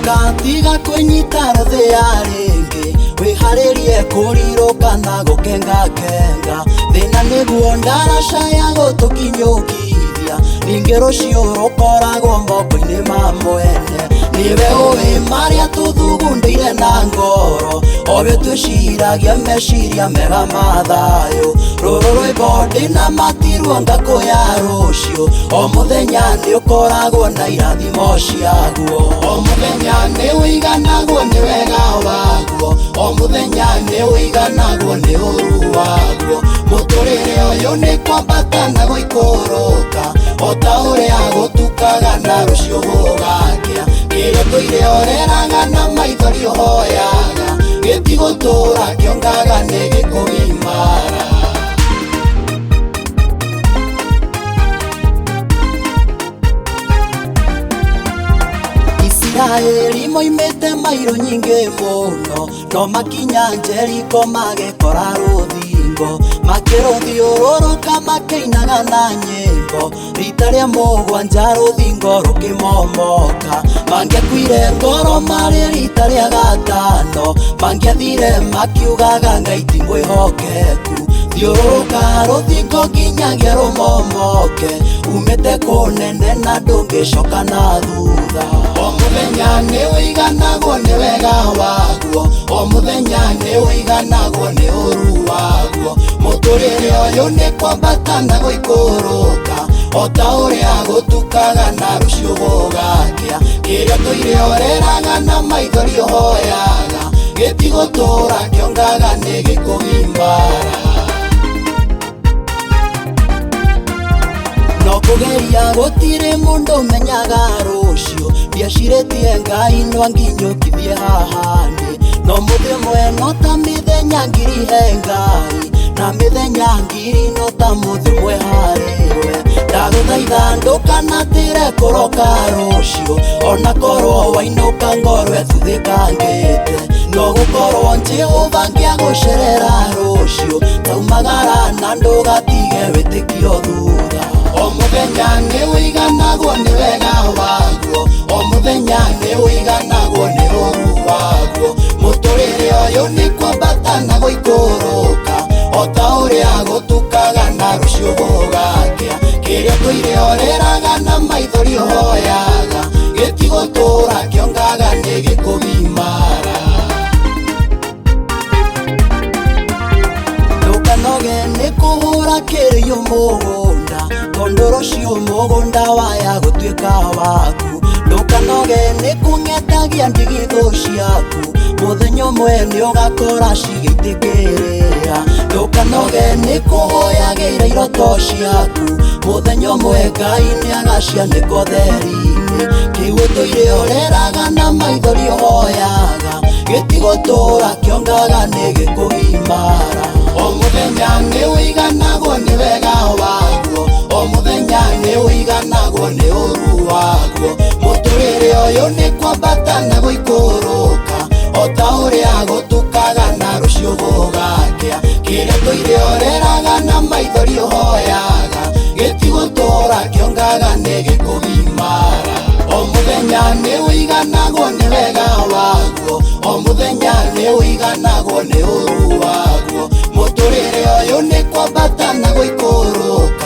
Ndũgatiga kwĩnyita thĩ ya rĩngĩ, wĩharĩrie kũrirũka na gũkengakenga. Thĩna nĩguo ndaraca ya gũtũkinyũkithia, ningĩ rũciũ rũkoragwo moko-inĩ ma mwene. Nĩwe ũĩ marĩa tũthugundĩire na ngoro, owe twĩciragia meciria mega ma thayũ. Rũrũ rwĩmbo ndĩna matiruo ngakũya rũciũ, o mũthenya nĩũkoragwo na irathimo ciaguo. O mũthenya nĩũiganagwo nĩ wega waguo, o mũthenya nĩũiganagwo nĩ ũru waguo. Mũtũrĩre ũyũ nĩ kwambata na gũikũrũka, o ta ũrĩa gũtukaga na rũciũ gũgakĩa. Kĩrĩa tũire oreraga na maithori ũhoyaga, gĩtigũtũra kĩongaga nĩ gĩkũgimara. Isiraeli moimĩte mairũ nyingĩ mũno, no makinya Jeriko magekora rũthingo. Makĩrũthiũrũrũka makĩinaga na nyĩmbo, rita rĩa mũgwanja rũthingo rũkĩmomoka. Mangĩakuire ngoro marĩ rita rĩa gatano, mangĩathire makiugaga Ngai ti mwĩhokeku. Thiũrũrũka rũthingo nginyagia rũmomoke, umĩte kũnene na ndũngĩcoka na thutha. O mũthenya nĩũiganagwo nĩ wega waguo, o mũthenya nĩũiganagwo nĩ ũru waguo. Mũtũrĩre ũyũ nĩ kwambata na gũikũrũka, o ta ũrĩa gũtukaga na rũciũ gũgakĩa. Kĩrĩa tũire oreraga na maithori ũhoyaga, gĩtigũtũra kĩongaga nĩ gĩkũgimbara. No kũgeria gũtirĩ mũndũ ũmenyaga rũciũ, ndiecirĩtie Ngai no anginyũkithie haha thĩ. No mũthĩ ũmwe no ta mĩthenya ngiri he Ngai, na mĩthenya ngiri no ta mũthĩ ũmwe harĩ we. Ndagũthaitha ndũkanatĩre kũroka rũciũ, ona korwo wainũka ngoro ĩthuthĩkangĩte. No gũkorwo Jehova ngĩagũcerera rũciũ, taumagara na ndũgatige wĩtĩkio thutha. O mũthenya nĩũiganagwo nĩ wega waguo, o mũthenya nĩũiganagwo nĩ ũru waguo. Mũtũrĩre ũyũ nĩ kwambata na gũikũrũka, o ta ũrĩa gũtukaga na rũciũ gũgakĩa. Kĩrĩa tũire oreraga na maithori ũhoyaga, gĩtigũtũra kĩongaga nĩ gĩkũgimara. Ndũkanoge nĩ kũhũra kĩrĩo mũgũnda, tondũ rũciũ mũgũnda waya gũtuĩka waku. Ndũkanoge nĩ kũng'etagia ndigithũ ciaku, mũthenya ũmwe nĩũgakora cigĩitĩkĩrĩra. Ndũkanoge nĩ kũhoyagĩra iroto ciaku, mũthenya ũmwe Ngai nĩagacianĩka ũtheri-inĩ. Kĩugo tũire oreraga na maithori ũhoyaga, gĩtigũtũra kĩongaga nĩ gĩkũgimara. O mũthenya nĩũiganagwo nĩ wega waguo, o mũthenya nĩũiganagwo nĩ ũru waguo. Mũtũrĩre ũyũ nĩ kwambata na gũikũrũka, o ta ũrĩa gũtukaga na rũciũ gũgakĩa. Kĩrĩa tũire oreraga na maithori ũhoyaga, gĩtigũtũra kĩongaga nĩ gĩkũgimara. O mũthenya nĩũiganagwo nĩ wega waguo, o mũthenya nĩũiganagwo nĩ ũru waguo. Mũtũrĩre ũyũ nĩ kwambata na gũikũrũka,